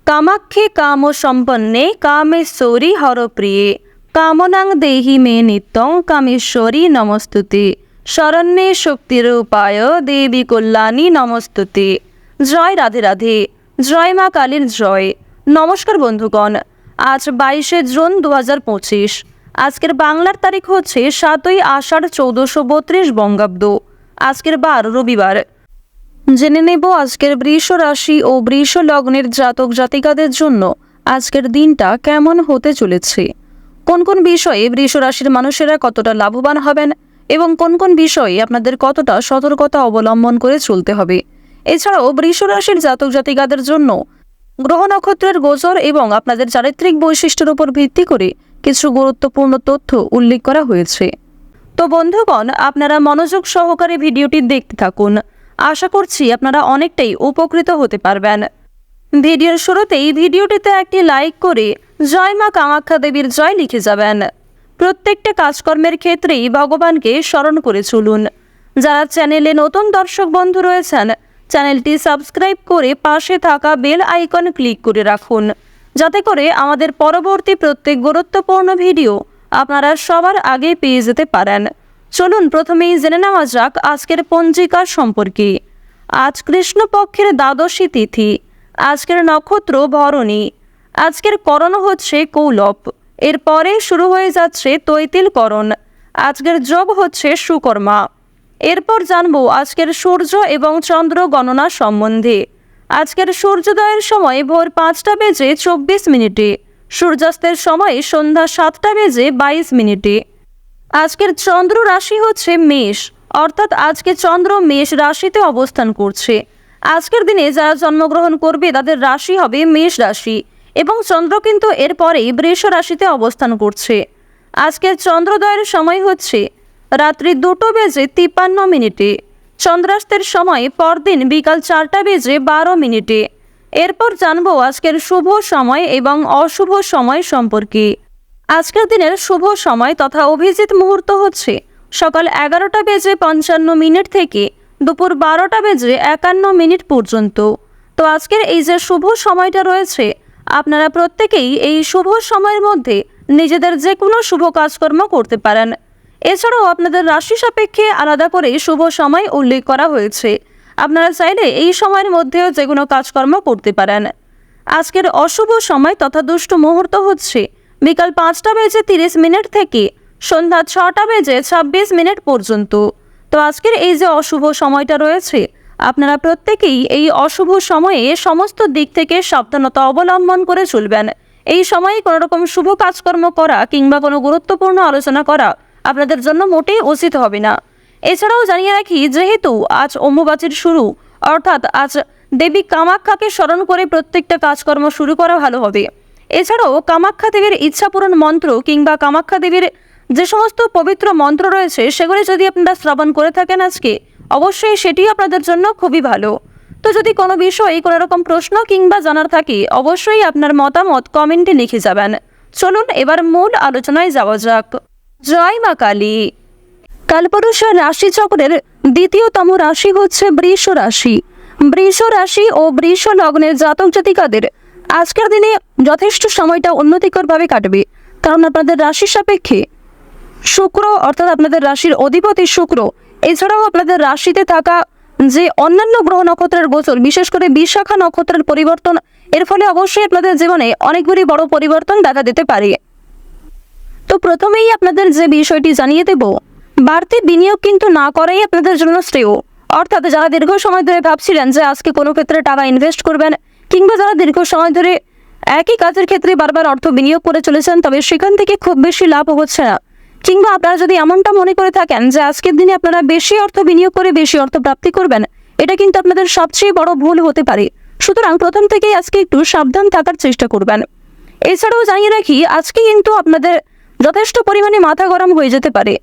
কামাক্ষে কাম সম্পন্নে কামেশ্বরী হরপ্রিয়ে কামনাং দেহি মে নিত্যং কামেশ্বরী নমস্তুতে শরণ্যে শক্তিরূপায় দেবী কল্যাণী নমস্তুতে। জয় রাধে রাধে, জয় মা কালীর জয়। নমস্কার বন্ধুগণ, আজ 22শে জুন 2025। আজকের বাংলার তারিখ হচ্ছে 7ই আষাঢ় 1432 বঙ্গাব্দ। আজকের বার রবিবার। জেনে নেব আজকের বৃষ রাশি ও বৃষ লগ্নের জাতক জাতিকাদের জন্য আজকের দিনটা কেমন হতে চলেছে, কোন কোন বিষয়ে বৃষ রাশির মানুষেরা কতটা লাভবান হবেন এবং কোন কোন বিষয়ে আপনাদের কতটা সতর্কতা অবলম্বন করে চলতে হবে। এছাড়াও বৃষ রাশির জাতক জাতিকাদের জন্য গ্রহ নক্ষত্রের গোচর এবং আপনাদের চারিত্রিক বৈশিষ্ট্যের উপর ভিত্তি করে কিছু গুরুত্বপূর্ণ তথ্য উল্লেখ করা হয়েছে। তো বন্ধুগণ, আপনারা মনোযোগ সহকারে ভিডিওটি দেখতে থাকুন। আশা করছি আপনারা অনেকটাই উপকৃত হতে পারবেন। ভিডিওর শুরুতেই ভিডিওটিতে একটি লাইক করে জয় মা কামাখ্যা দেবীর জয় লিখে যাবেন। প্রত্যেকটা কাজকর্মের ক্ষেত্রেই ভগবানকে স্মরণ করে চলুন। যারা চ্যানেলে নতুন দর্শক বন্ধু রয়েছেন, চ্যানেলটি সাবস্ক্রাইব করে পাশে থাকা বেল আইকন ক্লিক করে রাখুন, যাতে করে আমাদের পরবর্তী প্রত্যেক গুরুত্বপূর্ণ ভিডিও আপনারা সবার আগে পেয়ে যেতে পারেন। চলুন প্রথমেই জেনে নেওয়া যাক আজকের পঞ্জিকা সম্পর্কে। আজ কৃষ্ণপক্ষের দ্বাদশী তিথি। আজকের নক্ষত্র ভরণী। আজকের করণ হচ্ছে কৌলব। এরপরে শুরু হয়ে যাচ্ছে তৈতিল করণ। আজকের যোগ হচ্ছে সুকর্মা। এরপর জানবো আজকের সূর্য এবং চন্দ্র গণনা সম্বন্ধে। আজকের সূর্যোদয়ের সময় ভোর 5:24 সূর্যাস্তের সময় সন্ধ্যা 7:22। আজকের চন্দ্র রাশি হচ্ছে মেষ, অর্থাৎ আজকে চন্দ্র মেষ রাশিতে অবস্থান করছে। আজকের দিনে যারা জন্মগ্রহণ করবে তাদের রাশি হবে মেষ রাশি এবং চন্দ্র কিন্তু এরপরেই বৃষ রাশিতে অবস্থান করছে। আজকের চন্দ্রোদয়ের সময় হচ্ছে রাত্রি 2:53। চন্দ্রাস্তের সময় পরদিন বিকাল 4:12। এরপর জানবো আজকের শুভ সময় এবং অশুভ সময় সম্পর্কে। আজকের দিনের শুভ সময় তথা অভিজিৎ মুহূর্ত হচ্ছে সকাল 11:55 থেকে দুপুর 12:51 পর্যন্ত। তো আজকের এই যে শুভ সময়টা রয়েছে, আপনারা প্রত্যেকেই এই শুভ সময়ের মধ্যে নিজেদের যে কোনো শুভ কাজকর্ম করতে পারেন। এছাড়াও আপনাদের রাশি সাপেক্ষে আলাদা করে শুভ সময় উল্লেখ করা হয়েছে। আপনারা চাইলে এই সময়ের মধ্যেও যে কোনো কাজকর্ম করতে পারেন। আজকের অশুভ সময় তথা দুষ্ট মুহূর্ত হচ্ছে বিকাল 5:30 থেকে সন্ধ্যা 6:26 পর্যন্ত। তো আজকের এই যে অশুভ সময়টা রয়েছে, আপনারা প্রত্যেকেই এই অশুভ সময়ে সমস্ত দিক থেকে সাবধানতা অবলম্বন করে চলবেন। এই সময়ে কোনো রকম শুভ কাজকর্ম করা কিংবা কোনো গুরুত্বপূর্ণ আলোচনা করা আপনাদের জন্য মোটেই উচিত হবে না। এছাড়াও জানিয়ে রাখি, যেহেতু আজ অম্বুবাচীর শুরু, অর্থাৎ আজ দেবী কামাখ্যাকে স্মরণ করে প্রত্যেকটা কাজকর্ম শুরু করা ভালো হবে। এছাড়াও কামাখ্যা দেবীর ইচ্ছাপূরণ মন্ত্র কিংবা কামাখ্যা দেবীর যে সমস্ত পবিত্র মন্ত্র রয়েছে সেগুলি যদি আপনারা শ্রবণ করে থাকেন আজকে, অবশ্যই সেটি আপনাদের জন্য খুবই ভালো। তো যদি কোনো বিষয়ে কোনো রকম প্রশ্ন কিংবা জানার থাকে, অবশ্যই আপনার মতামত কমেন্টে লিখে যাবেন। চলুন এবার মূল আলোচনায় যাওয়া যাক। জয় মা কালী। কালপুরুষের রাশিচক্রের দ্বিতীয়তম রাশি হচ্ছে বৃষ রাশি। বৃষ রাশি ও বৃষ লগ্নের জাতক জাতিকাদের আজকের দিনে যথেষ্ট সময়টা উন্নতিকরভাবে কাটবে, কারণ আপনাদের রাশি সাপেক্ষে শুক্র, অর্থাৎ আপনাদের রাশির অধিপতি শুক্র, এছাড়াও আপনাদের রাশিতে থাকা যে অন্যান্য গ্রহ নক্ষত্রের গোচর, বিশেষ করে বিশাখা নক্ষত্রের পরিবর্তন, এর ফলে অবশ্যই আপনাদের জীবনে অনেকগুলি বড় পরিবর্তন দেখা দিতে পারে। তো প্রথমেই আপনাদের যে বিষয়টি জানিয়ে দেব, বাড়তি বিনিয়োগ কিন্তু না করাই আপনাদের জন্য শ্রেয়। অর্থাৎ যারা দীর্ঘ সময় ধরে ভাবছিলেন যে আজকে কোনো ক্ষেত্রে টাকা ইনভেস্ট করবেন, কিংবা যারা দীর্ঘ সময় ধরে একই কাজের ক্ষেত্রে বারবার অর্থ বিনিয়োগ করে চলেছেন তবে সেখান থেকে খুব বেশি লাভ হচ্ছে না, কিংবা আপনারা যদি এমনটা মনে করে থাকেন যে আজকের দিনে আপনারা বেশি অর্থ বিনিয়োগ করে বেশি অর্থ প্রাপ্তি করবেন, এটা কিন্তু আপনাদের সবচেয়ে বড় ভুল হতে পারে। সুতরাং প্রথম থেকেই আজকে একটু সাবধান থাকার চেষ্টা করবেন। এছাড়াও জানিয়ে রাখি, আজকে কিন্তু আপনাদের যথেষ্ট পরিমাণে মাথা গরম হয়ে যেতে পারে।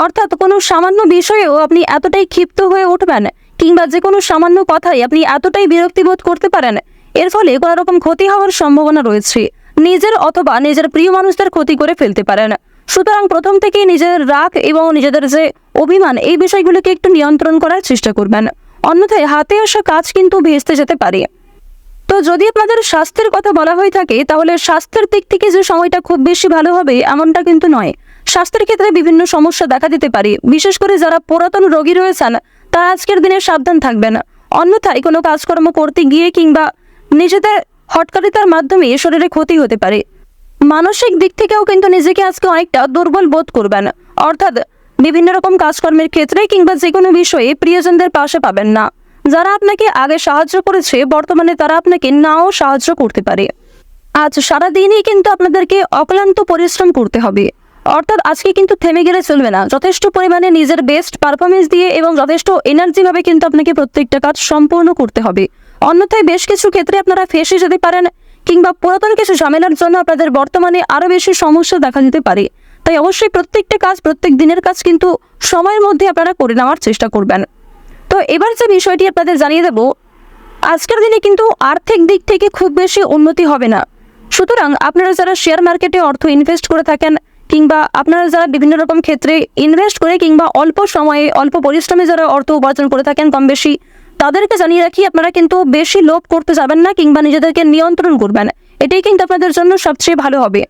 অর্থাৎ কোনো সামান্য বিষয়েও আপনি এতটাই ক্ষিপ্ত হয়ে উঠবেন, কিংবা যে কোনো সামান্য কথাই আপনি এতটাই বিরক্তিবোধ করতে পারেন, এর ফলে কোনো রকম ক্ষতি হওয়ার সম্ভাবনা রয়েছে। নিজের অথবা নিজের প্রিয় মানুষদের ক্ষতি করে ফেলতে পারেন। সুতরাং প্রথম থেকেই নিজের রাগ এবং নিজেদের যে অভিমান, এই বিষয়গুলোকে একটু নিয়ন্ত্রণ করার চেষ্টা করবেন, অন্যথায় হাতে আসা কাজ কিন্তু ভেস্তে যেতে পারে। তো যদি আপনাদের স্বাস্থ্যের কথা বলা হয়ে থাকে তাহলে স্বাস্থ্যের দিক থেকে যে সময়টা খুব বেশি ভালো হবে এমনটা কিন্তু নয়। স্বাস্থ্যের ক্ষেত্রে বিভিন্ন সমস্যা দেখা দিতে পারে, বিশেষ করে যারা পুরাতন রোগী রয়েছেন তারা আজকের দিনে সাবধান থাকবেন। অন্যথায় কোনো কাজকর্ম করতে গিয়ে কিংবা নিজেদের হটকারিতার মাধ্যমে শরীরে ক্ষতি হতে পারে। মানসিক দিক থেকেও কিন্তু নিজেকে আজকে অনেকটা দুর্বল বোধ করবেন, অর্থাৎ বিভিন্ন রকম কাজকর্মের ক্ষেত্রে কিংবা যে কোনো বিষয়ে প্রিয়জনদের পাশে পাবেন না। যারা আপনাকে আগে সাহায্য করেছে বর্তমানে তারা আপনাকে নাও সাহায্য করতে পারে। আজ সারাদিনই কিন্তু আপনাদেরকে অক্লান্ত পরিশ্রম করতে হবে, অর্থাৎ আজকে কিন্তু থেমে গেলে চলবে না। যথেষ্ট পরিমাণে নিজের বেস্ট পারফরমেন্স দিয়ে এবং যথেষ্ট এনার্জিভাবে কিন্তু আপনাকে প্রত্যেকটা কাজ সম্পূর্ণ করতে হবে। অন্যথায় বেশ কিছু ক্ষেত্রে আপনারা ফেঁসে যেতে পারেন কিংবা পুরাতন কিছু ঝামেলার জন্য আপনাদের বর্তমানে আরও বেশি সমস্যা দেখা দিতে পারে। তাই অবশ্যই প্রত্যেকটা কাজ, প্রত্যেক দিনের কাজ কিন্তু সময়ের মধ্যে আপনারা করে নেওয়ার চেষ্টা করবেন। তো এবার যে বিষয়টি আপনাদের জানিয়ে দেব, আজকের দিনে কিন্তু আর্থিক দিক থেকে খুব বেশি উন্নতি হবে না। সুতরাং আপনারা যারা শেয়ার মার্কেটে অর্থ ইনভেস্ট করে থাকেন কিংবা আপনারা যারা বিভিন্ন রকম ক্ষেত্রে ইনভেস্ট করে কিংবা অল্প সময়ে অল্প পরিশ্রমে যারা অর্থ উপার্জন করে থাকেন কম বেশি, তাদেরকে জানিয়ে রাখি আপনারা কিন্তু বেশি লোভ করতে যাবেন না কিংবা নিজেদেরকে নিয়ন্ত্রণ করবেন। এটাই কিন্তু আপনাদের জন্য সবচেয়ে ভালো হবে।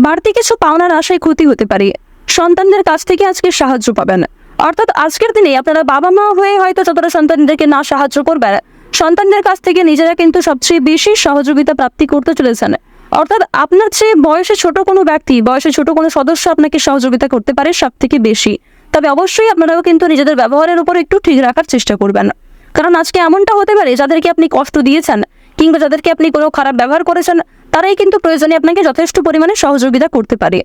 বাড়তি কিছু পাওনার আশায় ক্ষতি হতে পারে। সন্তানদের কাছ থেকে আজকে সাহায্য পাবেন, অর্থাৎ আজকের দিনে আপনারা বাবা মা হয়ে হয়তো যতটা সন্তানদেরকে না সাহায্য করবেন, সন্তানদের কাছ থেকে নিজেরা কিন্তু সবচেয়ে বেশি সহযোগিতা প্রাপ্তি করতে চলেছেন। অর্থাৎ আপনার চেয়ে বয়সে ছোট কোনো ব্যক্তি, বয়সে ছোট কোনো সদস্য আপনাকে সহযোগিতা করতে পারে সব থেকে বেশি। তবে অবশ্যই আপনারাও কিন্তু নিজেদের ব্যবহারের উপর একটু ঠিক রাখার চেষ্টা করবেন, কারণ আজকে এমনটা হতে পারে যাদেরকে আপনি কষ্ট দিয়েছেন কিংবা যাদেরকে আপনি কোনো খারাপ ব্যবহার করেছেন তারাই কিন্তু প্রয়োজনে আপনাকে যথেষ্ট পরিমাণে সহযোগিতা করতে পারে।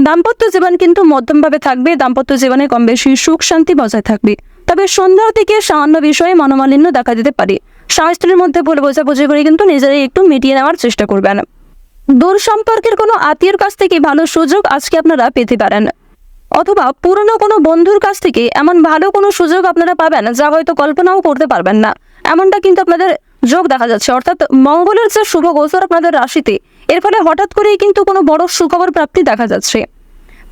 দাম্পত্য জীবন কিন্তু মধ্যমভাবে থাকবে, দাম্পত্য জীবনে কম বেশি সুখ শান্তি বজায় থাকবে। তবে সন্ধ্যার দিকে সামান্য বিষয়ে মনোমালিন্য দেখা দিতে পারে। স্বামী স্ত্রীর মধ্যে ভুল বোঝাবুঝি করে কিন্তু নিজেরাই একটু মিটিয়ে নেওয়ার চেষ্টা করবেন। দূর সম্পর্কের কোনো আত্মীয়ের কাছ থেকে ভালো সুযোগ আজকে আপনারা পেতে পারেন, অথবা পুরনো কোনো বন্ধুর কাছ থেকে এমন ভালো কোনো সুযোগ আপনারা পাবেন যা হয়তো কল্পনাও করতে পারবেন না, এমনটা কিন্তু আপনাদের যোগ দেখা যাচ্ছে। অর্থাৎ মঙ্গলের যে শুভ গোচর আপনাদের রাশিতে, এর ফলে হঠাৎ করেই কিন্তু কোনো বড় সুখবর প্রাপ্তি দেখা যাচ্ছে।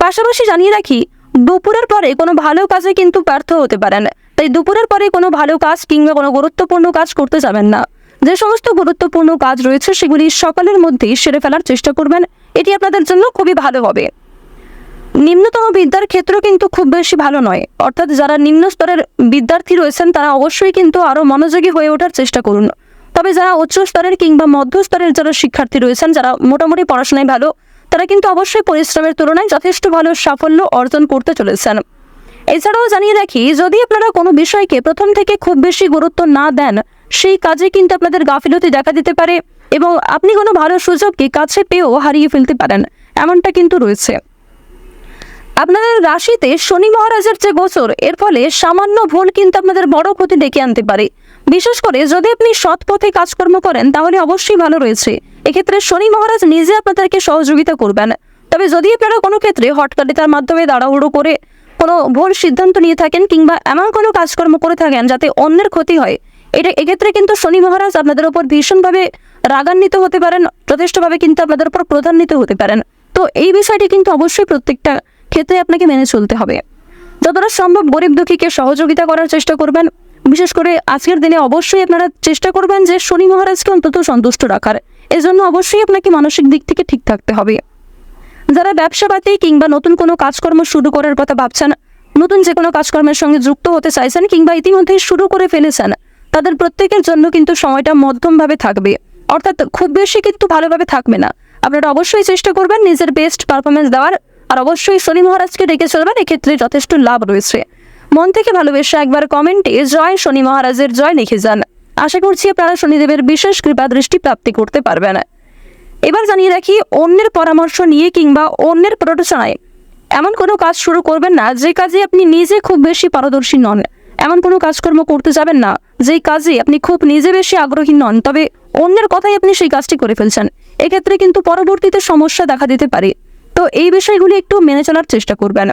পাশাপাশি জানিয়ে রাখি, দুপুরের পরে কোনো ভালো কাজে কিন্তু ব্যর্থ হতে পারেন। তাই দুপুরের পরে কোনো ভালো কাজ কিংবা কোনো গুরুত্বপূর্ণ কাজ করতে যাবেন না। যে সমস্ত গুরুত্বপূর্ণ কাজ রয়েছে সেগুলি সকালের মধ্যেই সেরে ফেলার চেষ্টা করবেন, এটি আপনাদের জন্য খুবই ভালো হবে। নিম্নতম বিদ্যার ক্ষেত্র কিন্তু খুব বেশি ভালো নয়, অর্থাৎ যারা নিম্ন স্তরের বিদ্যার্থী রয়েছেন তারা অবশ্যই কিন্তু আরও মনোযোগী হয়ে ওঠার চেষ্টা করুন। তবে যারা উচ্চ স্তরের কিংবা মধ্য স্তরের যারা শিক্ষার্থী রয়েছেন, যারা মোটামুটি পড়াশোনায় ভালো, তারা কিন্তু অবশ্যই পরিশ্রমের তুলনায় যথেষ্ট ভালো সাফল্য অর্জন করতে চলেছেন। এছাড়াও জানিয়ে রাখি, যদি আপনারা কোনো বিষয়কে প্রথম থেকে খুব বেশি গুরুত্ব না দেন, সেই কাজে কিন্তু আপনাদের গাফিলতি দেখা দিতে পারে এবং আপনি কোনো ভালো সুযোগকে কাছে পেয়েও হারিয়ে ফেলতে পারেন, এমনটা কিন্তু রয়েছে। আপনাদের রাশিতে শনি মহারাজের যে গোচর, এর ফলে সামান্য ভুল কিন্তু আপনাদের বড় ক্ষতি ডেকে আনতে পারে। বিশেষ করে যদি আপনি সৎ পথে কাজকর্ম করেন তাহলে অবশ্যই ভালো রয়েছে। এক্ষেত্রে শনি মহারাজ নিজে আপনাদেরকে সহযোগিতা করবেন। তবে যদি আপনারা কোনো ক্ষেত্রে হটকারিতার মাধ্যমে তাড়াহুড়ো করে কোনো ভুল সিদ্ধান্ত নিয়ে থাকেন কিংবা এমন কোনো কাজকর্ম করে থাকেন যাতে অন্যের ক্ষতি হয়, এক্ষেত্রে কিন্তু শনি মহারাজ আপনাদের উপর ভীষণভাবে রাগান্বিত হতে পারেন, যথেষ্টভাবে কিন্তু আপনাদের উপর ক্রোধান্বিত হতে পারেন। তো এই বিষয়টি কিন্তু অবশ্যই প্রত্যেকটা ক্ষেত্রে আপনাকে মেনে চলতে হবে। যতটা সম্ভব গরিব দুঃখীকে সহযোগিতা করার চেষ্টা করবেন। বিশেষ করে আজকের দিনে অবশ্যই আপনারা চেষ্টা করবেন যে শনি মহারাজকে অন্তত সন্তুষ্ট রাখার। এজন্য অবশ্যই আপনাকে মানসিক দিক থেকে ঠিক থাকতে হবে। যারা ব্যবসাপাতি কিংবা নতুন কোনো কাজকর্ম শুরু করার কথা ভাবছেন, নতুন যে কোনো কাজকর্মের সঙ্গে যুক্ত হতে চাইছেন কিংবা ইতিমধ্যেই শুরু করে ফেলেছেন, তাদের প্রত্যেকের জন্য কিন্তু সময়টা মধ্যমভাবে থাকবে, অর্থাৎ খুব বেশি কিন্তু ভালোভাবে থাকবে না। আপনারা অবশ্যই চেষ্টা করবেন নিজের বেস্ট পারফরমেন্স দেওয়ার, আর অবশ্যই শনি মহারাজকে ডেকে চলবেন, এক্ষেত্রে যথেষ্ট লাভ রয়েছে। মন থেকে ভালোবেসে একবার কমেন্টে জয় শনি মহারাজের জয় লিখে যান। আশা করছি আপনারা শনিদেবের বিশেষ কৃপা দৃষ্টি প্রাপ্তি করতে পারবেন। এবার জানিয়ে রাখি, অন্যের পরামর্শ নিয়ে কিংবা অন্যের প্ররোচনায় এমন কোনো কাজ শুরু করবেন না যে কাজে আপনি নিজে খুব বেশি পারদর্শী নন। এমন কোনো কাজকর্ম করতে যাবেন না যেই কাজে আপনি খুব নিজে বেশি আগ্রহী নন, তবে অন্যের কথাই আপনি সেই কাজটি করে ফেলছেন। এক্ষেত্রে কিন্তু পরবর্তীতে সমস্যা দেখা দিতে পারে। তো এই বিষয়গুলি একটু মেনে চলার চেষ্টা করবেন।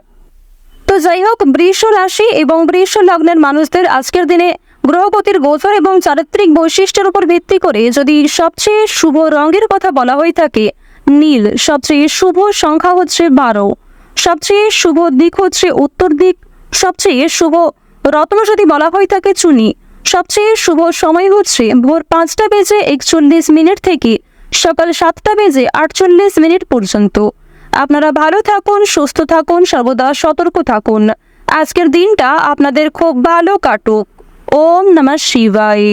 তো যাই হোক, বৃষ রাশি এবং বৃষ লগ্নের মানুষদের আজকের দিনে গ্রহপতির গোচর এবং চারিত্রিক বৈশিষ্ট্যের উপর ভিত্তি করে যদি সবচেয়ে শুভ রঙের কথা বলা হয়ে থাকে নীল, সবচেয়ে শুভ সংখ্যা হচ্ছে 12, সবচেয়ে শুভ দিক হচ্ছে উত্তর দিক, সবচেয়ে শুভ রত্ন যদি বলা হয়ে থাকে চুনি, সবচেয়ে শুভ সময় হচ্ছে ভোর 5:41 থেকে সকাল 7:48 পর্যন্ত। আপনারা ভালো থাকুন, সুস্থ থাকুন, সর্বদা সতর্ক থাকুন। আজকের দিনটা আপনাদের খুব ভালো কাটুক। ওম নমঃ শিবায়।